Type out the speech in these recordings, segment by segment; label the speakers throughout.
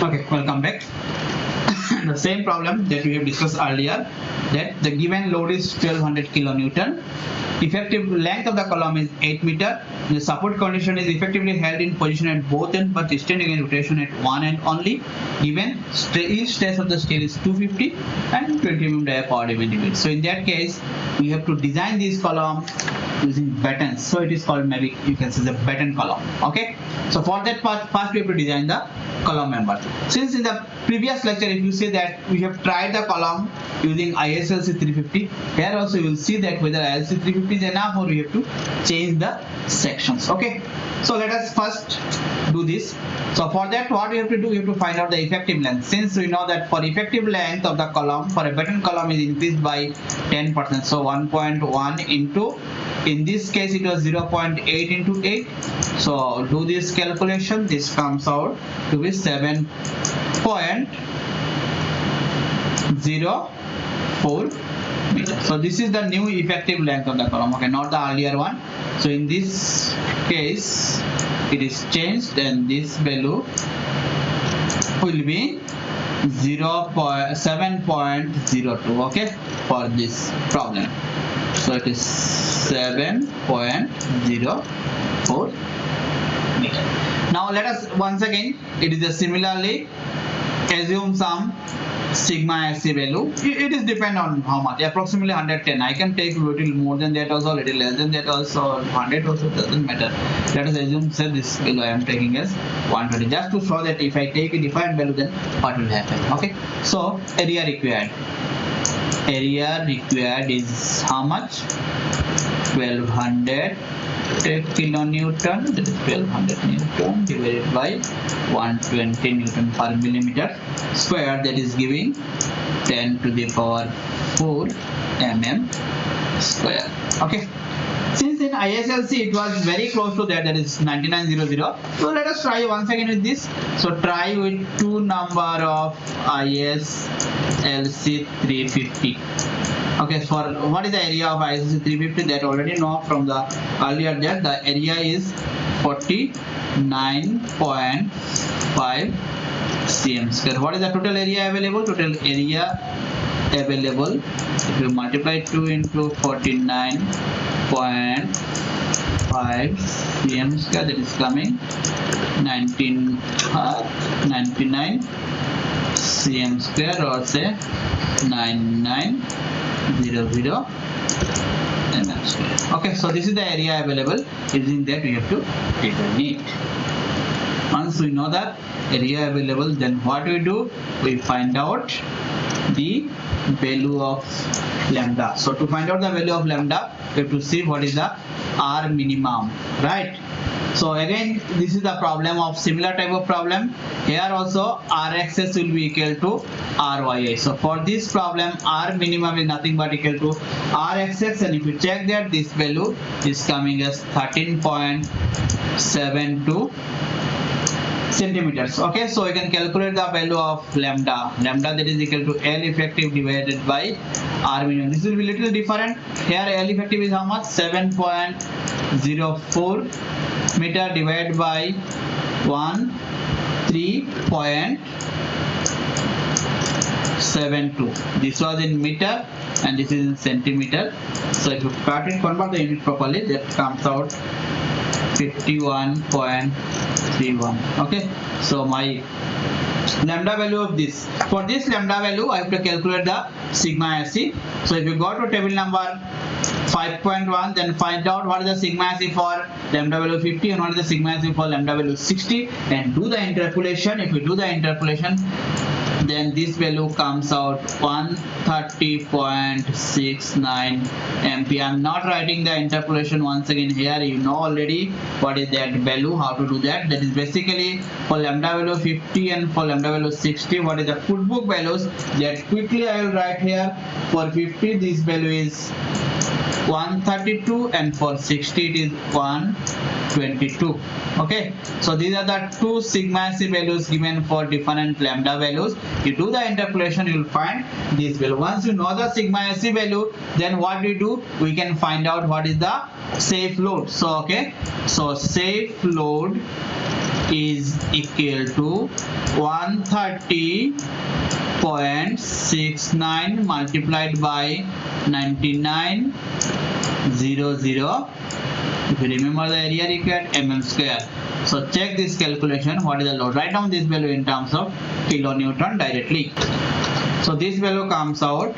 Speaker 1: Okay, welcome back. The same problem that we have discussed earlier, that the given load is 1200 kilonewton. Effective length of the column is 8 meter. The support condition is effectively held in position at both ends but standing in rotation at one end only. Given each stress of the steel is 250 and 20 mm dia power divided. So in that case, we have to design this column using battens. So it is called, maybe you can say, the batten column. Okay. So for that part, first we have to design the column member. Since in the previous lecture, if you say that we have tried the column using ISLC 350, here also you will see that whether ISLC 350 is enough or we have to change the sections. Okay. So let us first do this. So for that, what we have to do, we have to find out the effective length. Since we know that for effective length of the column, for a batten column is increased by 10%. So 1.1 into, in this case it was 0.8 into 8. So do this calculation. This comes out to be 7.04 meters. So this is the new effective length of the column. Okay, not the earlier one. So in this case, it is changed, and this value will be 7.02. Okay, for this problem. So it is 7.04 meter. Now let us once again, it is a similarly assume some sigma SC value. It is depend on how much, approximately 110. I can take a little more than that also, a little less than that also, 100 also, doesn't matter. Let us assume, say, this value I am taking as 120, just to show that if I take a defined value, then what will happen. Okay, so area required is how much? 1200 kilonewton, that is 1200 newton divided by 120 newton per millimeter square, that is giving 10 to the power 4 mm square. Okay, since in ISLC it was very close to that, that is 9900. So let us try once again with this. So try with two number of ISLC 350. Okay, for what is the area of ISLC 350? That already know from the earlier, that the area is 49.5 cm square. What is the total area available? Total area available, if you multiply 2 into 49.5 cm square, that is coming 99 cm square, or say 9900 mm square. Okay, so this is the area available. Using that, we have to determine it. Once we know that area available, then what we do? We find out the value of lambda. So to find out the value of lambda, we have to see what is the R minimum, right? So again, this is the problem of similar type of problem. Here also RXS will be equal to RYI. So for this problem, R minimum is nothing but equal to RXS, and if you check that, this value is coming as 13.72 centimeters. Okay, so we can calculate the value of lambda. Lambda, that is equal to L effective divided by R minimum. This will be little different. Here L effective is how much? 7.04 meter divided by 13.72. This was in meter and this is in centimeter. So if you convert the unit properly, that comes out 51.31. Okay, so my lambda value of this, for this lambda value I have to calculate the sigma SC. So if you go to table number 5.1, then find out what is the sigma SC for lambda value 50 and what is the sigma SC for lambda value 60, and do the interpolation. If you do the interpolation, then this value comes out 130.69 MP. I am not writing the interpolation once again here. You know already what is that value, how to do that. That is basically for lambda value 50 and for lambda value 60. What is the footbook values? That quickly I will write here. For 50, this value is 132, and for 60 it is 122. Okay, so these are the two sigma SC values given for different lambda values. You do the interpolation, you will find this value. Once you know the sigma SC value, then what we do, we can find out what is the safe load. So okay, so safe load is equal to 130.69 multiplied by 99.00. If you remember the area required, mm square. So check this calculation. What is the load? Write down this value in terms of kilonewton directly. So this value comes out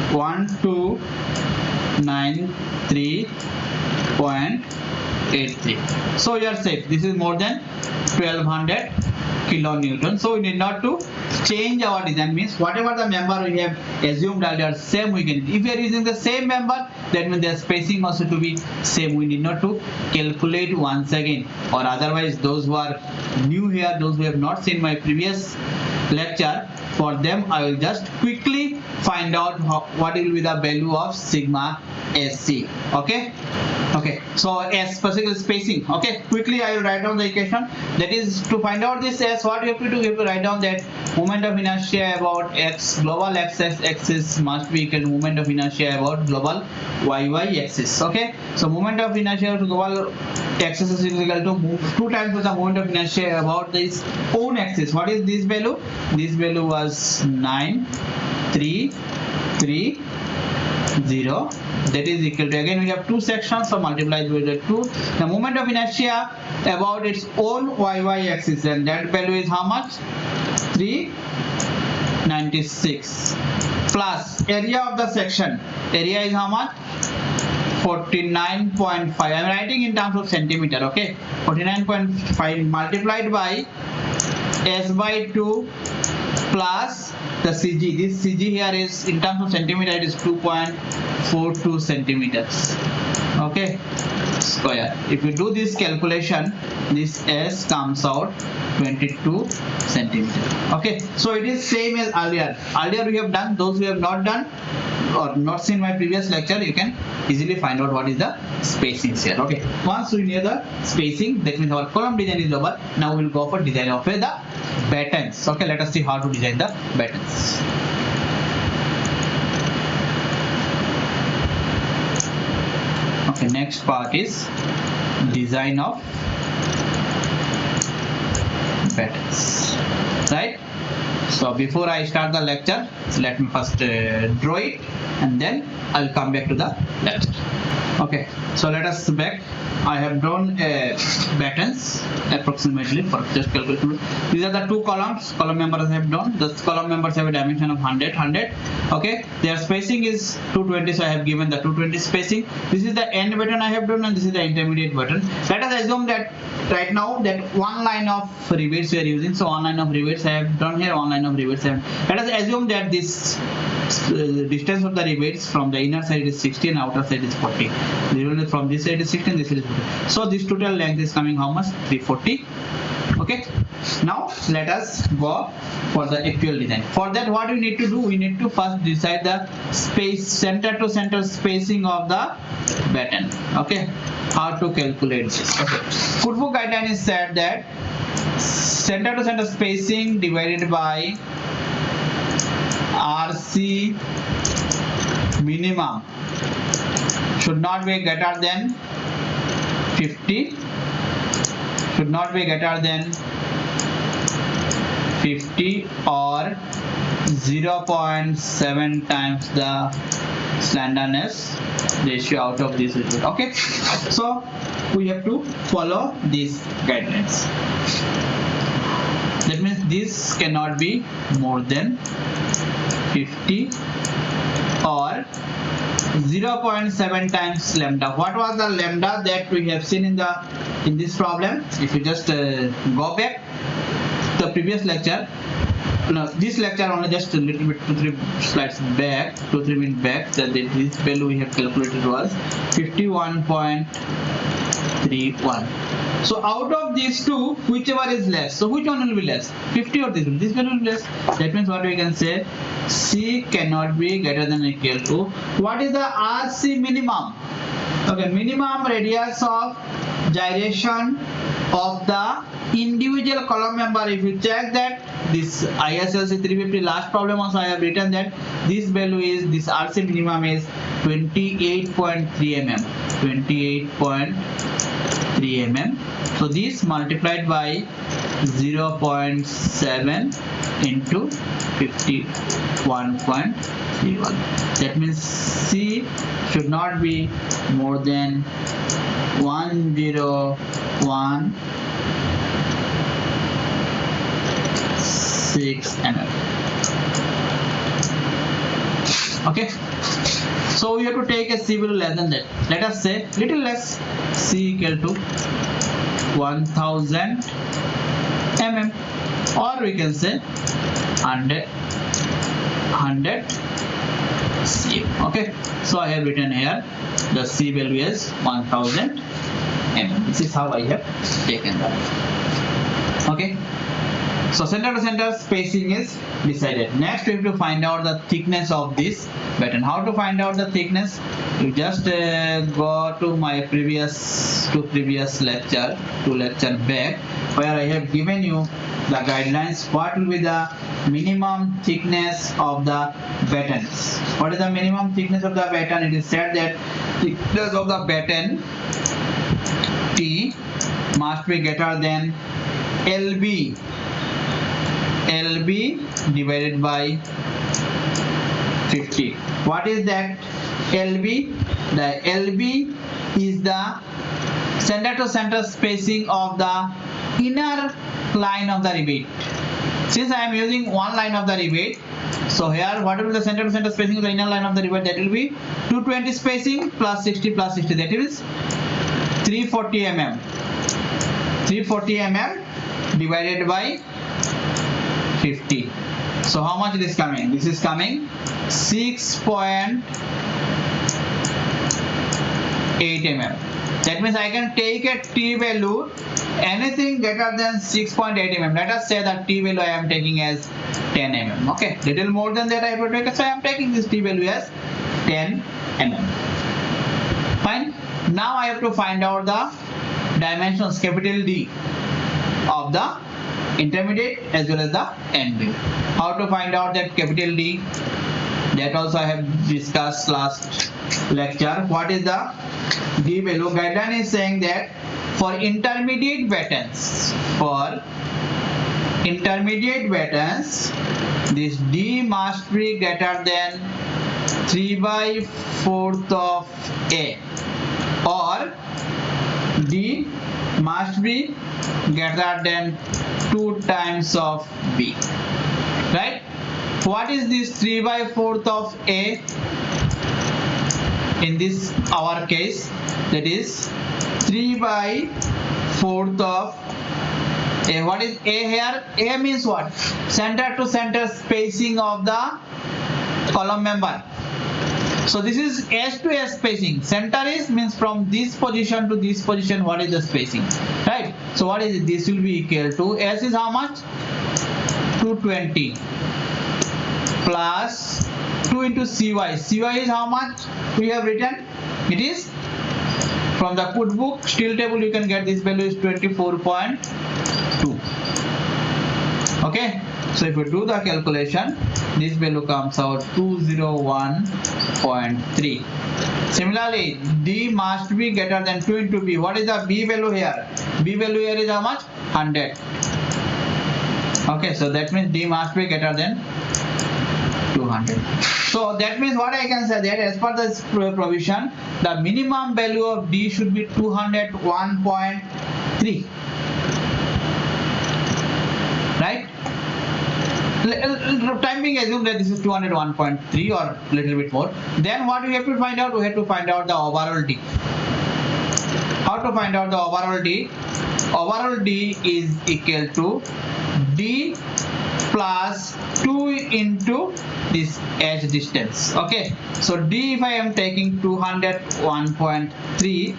Speaker 1: 1293.83. So you are safe. This is more than 1200 kilonewton. So we need not to change our design, means whatever the member we have assumed earlier, same we can. If we are using the same member, that means the spacing also to be same. We need not to calculate once again, or otherwise those who are new here, those who have not seen my previous lecture, for them I will just quickly find out what will be the value of sigma SC. Okay, so S particular spacing. Okay, quickly I will write down the equation. That is, to find out this S, what you have to do, you have to write down that moment of inertia about x global x-axis must be equal to moment of inertia about global y-axis. Okay, so moment of inertia to global axis is equal to 2 times the moment of inertia about this own axis. What is this value? This value was 9,330. That is equal to, again we have two sections, so multiply with the 2. The moment of inertia about its own y-axis, and that value is how much? 396 plus area of the section. Area is how much? 49.5. I am writing in terms of centimeter. Okay, 49.5 multiplied by S by 2 plus the CG. This CG here is in terms of centimeter, it is 2.42 centimeters. Okay, square. If you do this calculation, this S comes out 22 centimeter. Okay, so it is same as earlier. Earlier we have done. Those who have not done or not seen my previous lecture, you can easily find out what is the spacing here. Okay, once we know the spacing, that means our column design is over. Now we will go for design of the battens. Okay, let us see how to design the battens. Okay, next part is design of battens, right? So before I start the lecture, let me first draw it, and then I'll come back to the lecture. Okay, so let us back. I have drawn battens approximately for just calculation. These are the two columns. Column members I have drawn. The column members have a dimension of 100, 100. Okay, their spacing is 220, so I have given the 220 spacing. This is the end batten I have drawn, and this is the intermediate batten. Let us assume that right now that one line of rivets we are using. So one line of rivets I have drawn here. One line of rivets I have. Let us assume that this distance of the rivets from the inner side is 60 and outer side is 40. From this side is 60 and this side is 40. So this total length is coming how much? 340. Okay, now let us go for the actual design. For that, what we need to do, we need to first decide the space, center to center spacing of the batten. Okay, how to calculate this? Okay, Cookbook guideline is said that center to center spacing divided by RC minimum should not be greater than 50, should not be greater than 50 or 0.7 times the slenderness ratio out of this. Okay, so we have to follow these guidelines. That means this cannot be more than 50 or 0.7 times lambda. What was the lambda that we have seen in this problem? If you just go back to the previous lecture, no, this lecture only just a little bit 2-3 slides back, 2-3 minutes back, that this value we have calculated was 51.31. So out of these two, whichever is less, so which one will be less? 50 or this one? This one will be less. That means what we can say, C cannot be greater than or equal to, what is the RC minimum? Okay, minimum radius of gyration of the individual column member. If you check that, this ISLC 350 last problem also I have written that this value is, this RC minimum is 28.3 mm, 28.3 3 mm. So this multiplied by 0.7 into 51.31. That means C should not be more than 101.6 mm. Okay, so we have to take a C value less than that. Let us say little less, C equal to 1000 mm, or we can say 100 cm. Okay, so I have written here the C value is 1000 mm. This is how I have taken that. Okay, so center to center spacing is decided. Next we have to find out the thickness of this batten. How to find out the thickness? You just go to my previous lecture, back, where I have given you the guidelines. What will be the minimum thickness of the battens? What is the minimum thickness of the batten? It is said that thickness of the batten T must be greater than LB divided by 50. What is that LB? The LB is the center to center spacing of the inner line of the rivet. Since I am using one line of the rivet, so here what will be the center to center spacing of the inner line of the rivet? That will be 220 spacing plus 60 plus 60. That is 340 mm. 340 mm divided by 50. So how much it is coming? This is coming 6.8 mm. That means I can take a T value anything greater than 6.8 mm. Let us say that T value I am taking as 10 mm. Okay, little more than that I have to take. So I am taking this T value as 10 mm. Fine. Now I have to find out the dimensions capital D of the intermediate as well as the end beam. How to find out that capital D? That also I have discussed last lecture. What is the D value? Guideline is saying that for intermediate battens, this D must be greater than 3/4 of A, or D must be greater than 2 times of B. Right? What is this 3/4 of A? In this our case, that is 3/4 of A. What is A here? A means what? Center to center spacing of the column member. So this is S to S spacing. Center is means from this position to this position. What is the spacing? Right? So what is it? This will be equal to S is how much? 220 plus 2 into CY. CY is how much? We have written. It is from the put book steel table. You can get this value is 24.2. Okay. So if you do the calculation, this value comes out 201.3. Similarly, D must be greater than 2 into B. What is the B value here? B value here is how much? 100. Okay, so that means D must be greater than 200. So that means what I can say that as per this provision, the minimum value of D should be 201.3. Right? Time being assumed that this is 201.3 or little bit more. Then what we have to find out? We have to find out the overall D. How to find out the overall D? Overall D is equal to D plus 2 into this edge distance. Okay, so D, if I am taking 201.3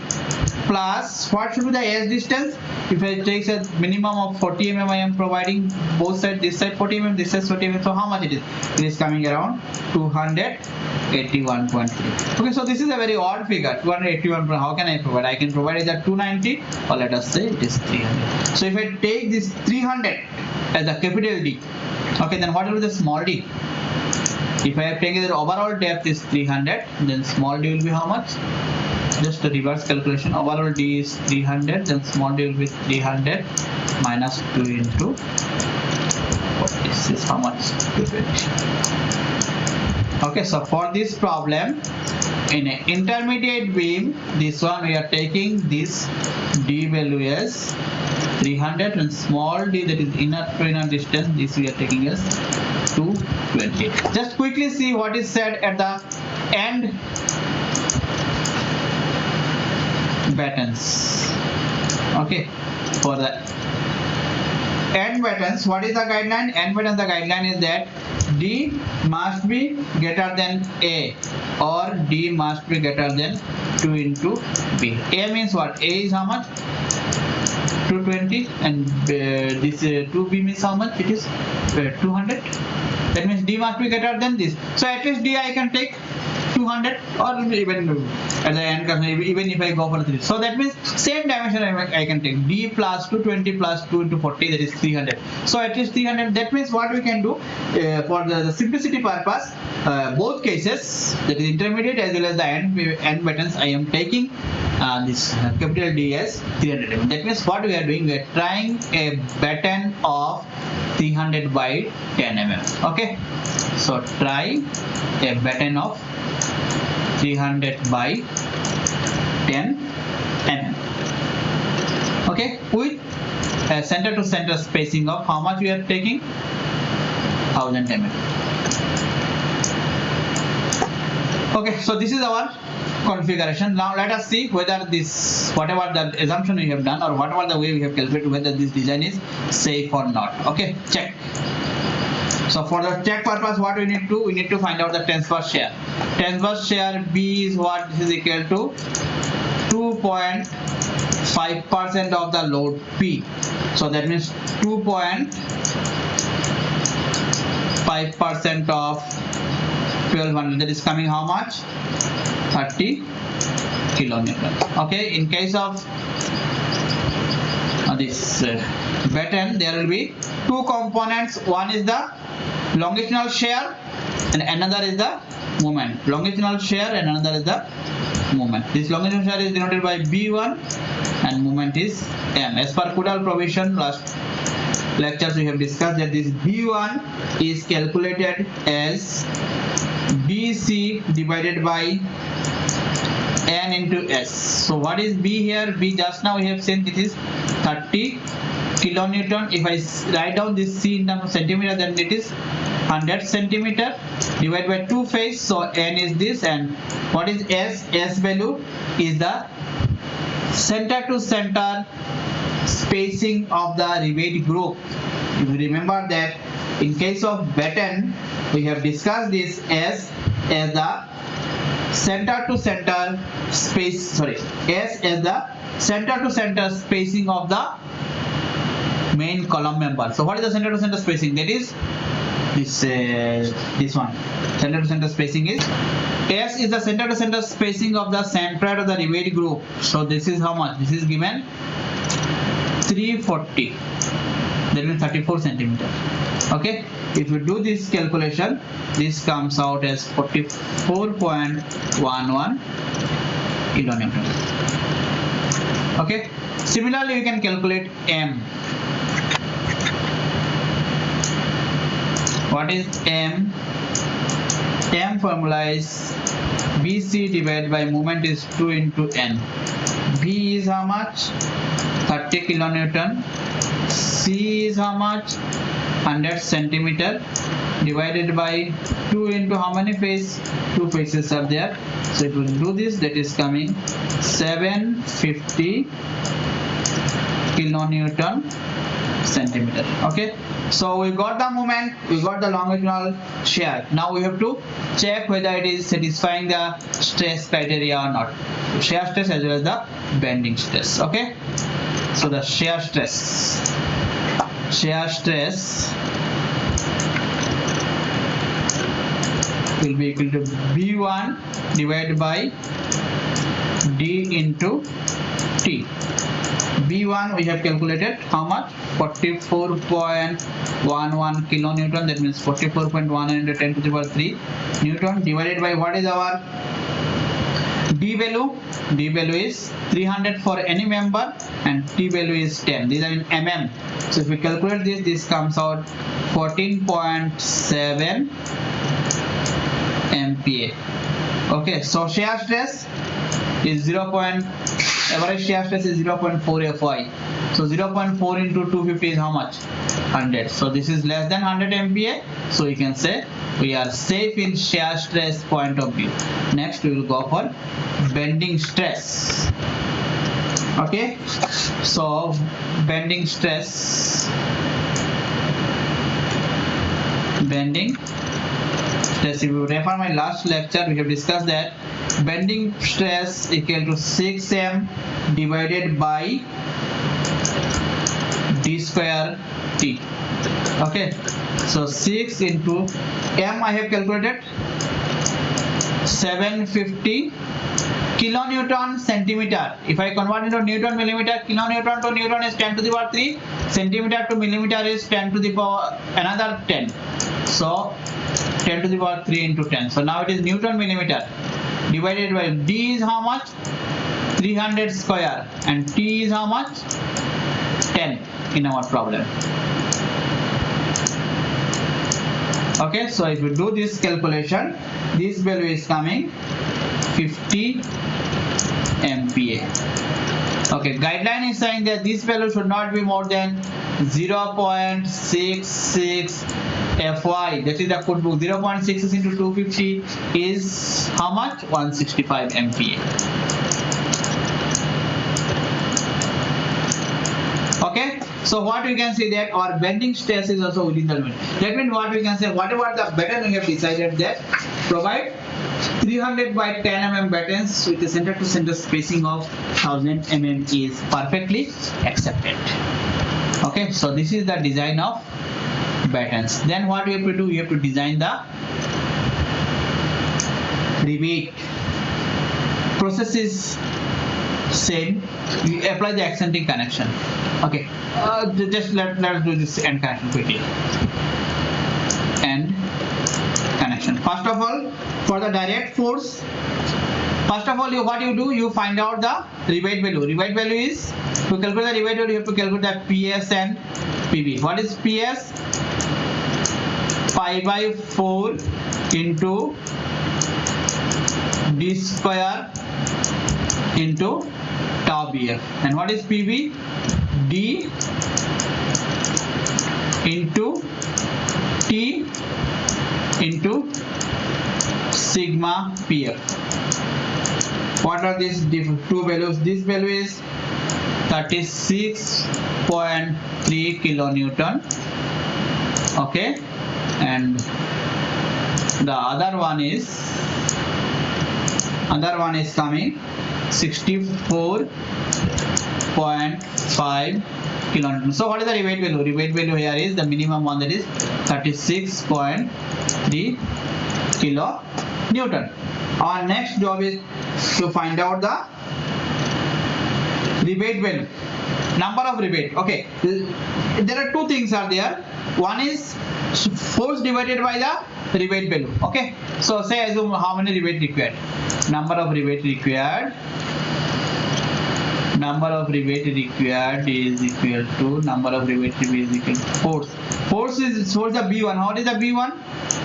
Speaker 1: plus what should be the edge distance? If I take a minimum of 40 mm, I am providing both sides, this side 40 mm, this side 40 mm. So how much it is? It is coming around 281.3. Okay, so this is a very odd figure, 281. How can I provide? I can provide either 290 or let us say it is 300. So if I take this 300 as a capital D, okay, then what will be the small d? If I have taken the overall depth is 300, then small d will be how much? Just the reverse calculation. Overall D is 300, then small d will be 300 minus 2 into this is how much? 220. Okay, so for this problem, in an intermediate beam, this one we are taking this D value as 300 and small d, that is inner to inner distance, this we are taking as 220. Just quickly see what is said at the end battens. Okay, for the end battens, what is the guideline? End battens, the guideline is that D must be greater than A or D must be greater than 2 into B. A means what? A is how much? 220 and this 2B means how much? It is 200. That means D must be greater than this. So at least D I can take 200 or even at the end even if I go for 3. So that means same dimension I can take D plus 220 plus 2 into 40, that is 300. So at least 300. That means what we can do for the simplicity purpose, both cases, that is intermediate as well as the end battens, I am taking this capital D as 300 mm. That means what we are doing, we are trying a batten of 300 by 10 mm. Okay, so try a batten of 300 by 10 mm. Okay, with a center to center spacing of how much we are taking? 1000 mm. Okay, so this is our configuration. Now let us see whether this, whatever the assumption we have done or whatever the way we have calculated, whether this design is safe or not. Okay, check. So for the check purpose, what we need to? We need to find out the transverse shear. Transverse shear B is what? This is equal to 2.5% of the load P. So that means 2.5% of 1200. That is coming how much? 30 kilonewton. Okay. In case of this batten, there will be two components. One is the longitudinal shear and another is the moment. Longitudinal shear and another is the moment. This longitudinal shear is denoted by B1 and moment is M. As per Kudal provision, last lectures we have discussed that this B1 is calculated as BC divided by N into S. So what is B here? B just now we have seen this is 30 kilonewton. If I write down this C in terms of centimeter, then it is 100 centimeter divided by 2 phase. So N is this, and what is S? S value is the center to center spacing of the rebate group. If you remember that in case of batten, we have discussed this S as the center to center space, sorry, S as the center to center spacing of the main column member. So what is the center to center spacing? That is this one. Center to center spacing is S is the center to center spacing of the centroid of the rebate group. So this is how much? This is given 340. That means 34 centimeter. Okay, if you do this calculation, this comes out as 44.11 kilonewton. Okay, similarly we can calculate M. What is M? M formula is BC divided by moment is 2 into N. B is how much? 30 kilonewton. C is how much? 100 centimeter divided by 2 into how many phases? 2 phases are there. So if we do this, that is coming 750 kilonewton centimeter. Okay, so we got the moment, we got the longitudinal shear. Now we have to check whether it is satisfying the stress criteria or not. Shear stress as well as the bending stress. Okay, so the shear stress will be equal to B1 divided by D into T. B1 we have calculated how much? 44.11 kilonewton. That means 44.1 into 10 to the power 3 Newton divided by what is our D value is 300 for any member and T value is 10. These are in mm. So if we calculate this comes out 14.7 MPa. Okay, so shear stress is 0. Average shear stress is 0.4 Fy. So 0.4 into 250 is how much? 100. So this is less than 100 MPa. So you can say we are safe in shear stress point of view. Next we will go for bending stress. Okay, so bending stress. If you refer my last lecture, we have discussed that bending stress equal to 6m divided by d square t. Okay, so 6 into m I have calculated 750 kilonewton centimeter. If I convert into Newton millimeter, kilonewton to Newton is 10 to the power 3, centimeter to millimeter is 10 to the power another 10. So 10 to the power 3 into 10. So now it is Newton millimeter divided by D is how much? 300 square and T is how much? 10 in our problem. Okay, so if you do this calculation, this value is coming 50 MPa. Okay, guideline is saying that this value should not be more than 0.66 Fy. That is the code book. 0.66 into 250 is how much? 165 MPa. Okay, so what we can say that our bending stress is also within the limit. That means what we can say, whatever the batten we have decided that provide 300 by 10 mm battens with a center to center spacing of 1000 mm is perfectly accepted. Okay, so this is the design of battens. Then what we have to do, we have to design the rivet. Process is same. We apply the accenting connection. Okay, just let's do this end connection quickly. End connection. First of all, for the direct force, first of all, what you do, you find out the rivet value. Rivet value is, to calculate the rivet value, you have to calculate the PS and PB. What is PS? Pi by 4 into d square into tau BF. And what is PB? D into T into sigma PF. What are these two values? This value is 36.3 kilonewton. Okay, and the other one is coming 64.5 kilonewton. So what is the rivet value? Rivet value here is the minimum one, that is 36.3 kilonewton. Our next job is to find out the rivet value, number of rivet. Okay, there are two things are there. One is force divided by the rivet value. Okay, so say assume how many rivet required. Number of rivet required is equal to number of rivet is equal to force. Force is the B1. What is the B1?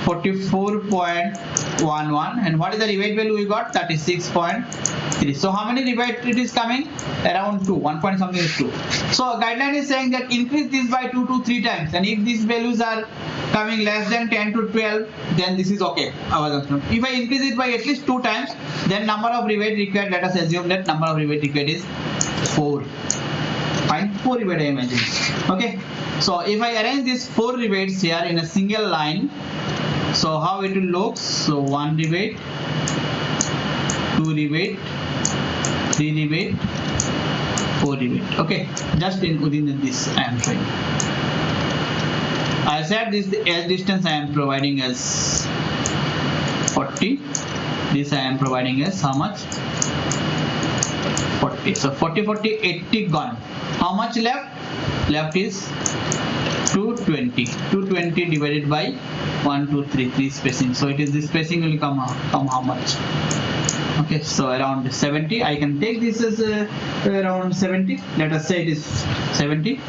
Speaker 1: 44.11. And what is the rivet value we got? 36.3. So how many rivet it is coming? Around 2. 1 point something is 2. So guideline is saying that increase this by 2 to 3 times. And if these values are coming less than 10 to 12, then this is okay. If I increase it by at least 2 times, then number of rivet required, let us assume that number of rivet required is 4. Fine, 4 rivet I imagine. Okay, so if I arrange these 4 rivets here in a single line, so how it will look? So 1 rivet, 2 rivet, 3 rivet, 4 rivet. Okay, just within this I am showing. I said this edge distance I am providing as 40. This I am providing as how much? 40. So 40, 80 gone. How much left? Left is 220. 220 divided by 1, 2, 3 spacing. So it is this spacing will come how much? Okay, so around 70. I can take this as around 70. Let us say it is 70.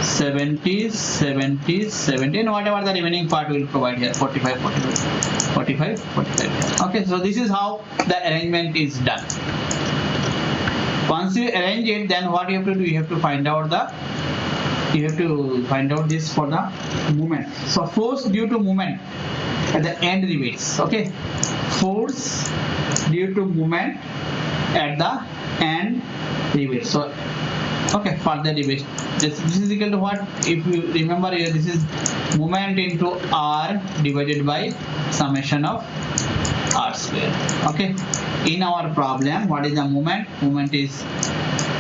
Speaker 1: 70, 70, 70, and whatever the remaining part we will provide here, 45, 45, 45, 45. Okay, so this is how the arrangement is done. Once you arrange it, then what you have to do, you have to find out this for the movement. So force due to movement at the end rivets. Okay, force due to movement at the end rivets. So okay, further rivets. This is equal to what? If you remember here, this is movement into R divided by summation of R square. Okay, in our problem, what is the movement? Movement is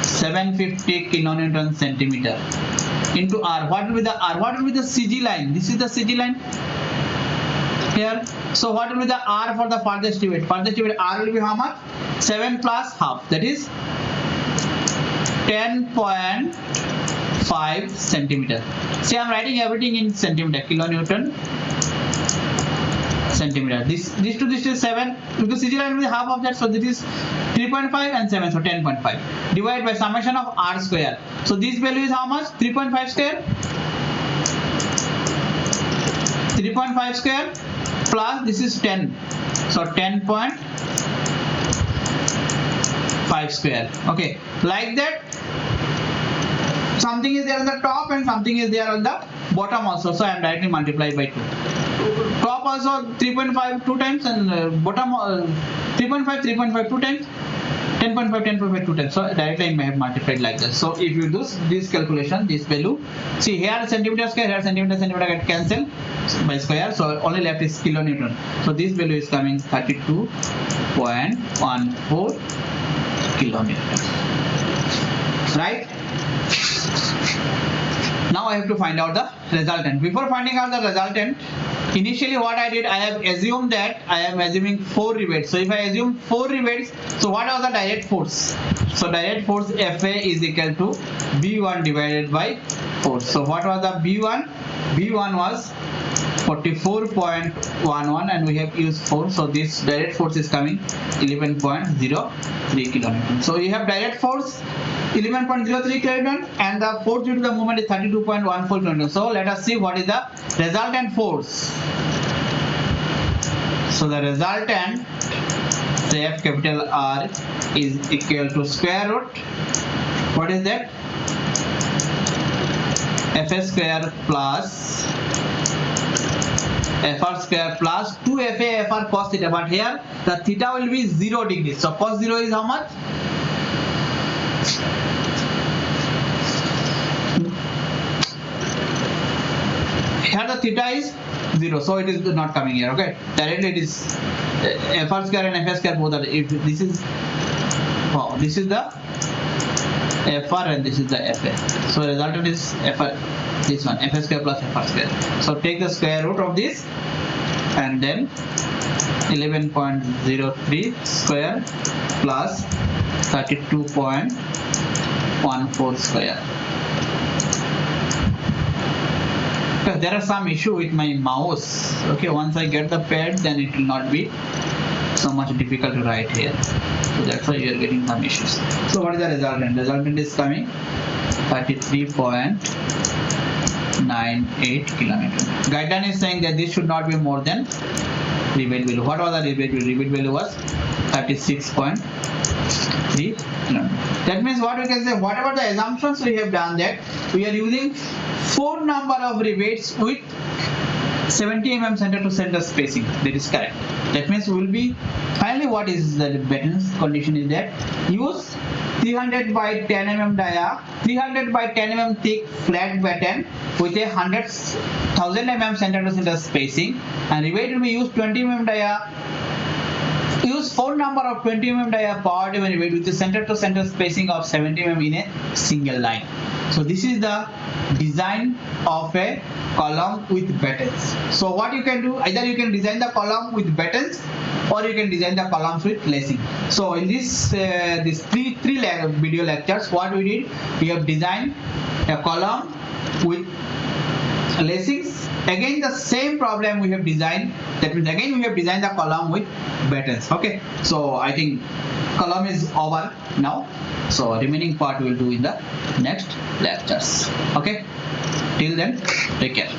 Speaker 1: 750 kilonewton centimeter into R. What will be the R? What will be the CG line? This is the CG line here. So what will be the R for the farthest rivet? Farthest rivet R will be how much? 7 plus half, that is 10.5 centimeter. See, I am writing everything in centimeter, kilonewton centimeter. This to this is 7, because CG line will be half of that, so this is 3.5 and 7, so 10.5 divided by summation of R square. So this value is how much? 3.5 square. 3.5 square plus this is 10, so 10.5 square. Okay, like that. Something is there on the top and something is there on the bottom also, so I am directly multiplied by 2. Top also 3.5 2 times, and bottom 3.5 2 times, 10.5 2 times. So directly I may have multiplied like this. So if you do this calculation, this value, see here centimeter square, here centimeter get cancelled by square, so only left is kilonewton. So this value is coming 32.14 kilonewton. Right? Now I have to find out the resultant. Before finding out the resultant, initially what I did, I have assumed that I am assuming 4 rivets. So if I assume 4 rivets, so what was the direct force? So direct force FA is equal to B1 divided by 4. So what was the B1? B1 was 44.11 and we have used 4. So this direct force is coming 11.03 kilonewton. So you have direct force 11.03 kilonewton and the force due to the movement is 32.14 kilonewton. So let us see what is the resultant force. So the resultant, say F capital R, is equal to square root. What is that? Fa square plus Fr square plus 2Fa Fr cos theta, but here the theta will be 0 degrees. So cos 0 is how much? Here the theta is 0, so it is not coming here. Okay, directly it is Fr square and Fa square both are. If this is, wow, this is the Fr and this is the Fa. So resultant is Fr, this one, Fa square plus Fr square. So take the square root of this and then 11.03 square plus 32.14 square. Because there are some issue with my mouse. Okay, once I get the pad, then it will not be so much difficult to write here. So that's why you are getting some issues. So what is the resultant? Resultant is coming 33.98 kilonewton. Guideline is saying that this should not be more than rivet value. What was the rivet value? Rivet value was 36.3 kilonewton. That means what we can say, whatever the assumptions we have done, that we are using 4 number of rivets with 70 mm center to center spacing. That is correct. That means we will be, finally what is the Battened condition is that use 300 by 10 mm dia, 300 by 10 mm thick flat batten with a 100,000 mm center to center spacing, and rivet will be used 20 mm dia. Use 4 number of 20 mm dia powered rivet with a center to center spacing of 70 mm in a single line. So this is the design of a column with battens. So what you can do, either you can design the column with battens or you can design the columns with lacing. So in this three video lectures, what we did, we have designed a column with lacings, again the same problem we have designed. That means again we have designed the column with battens. Okay, so I think column is over now, so remaining part we will do in the next lectures. Okay, till then, take care.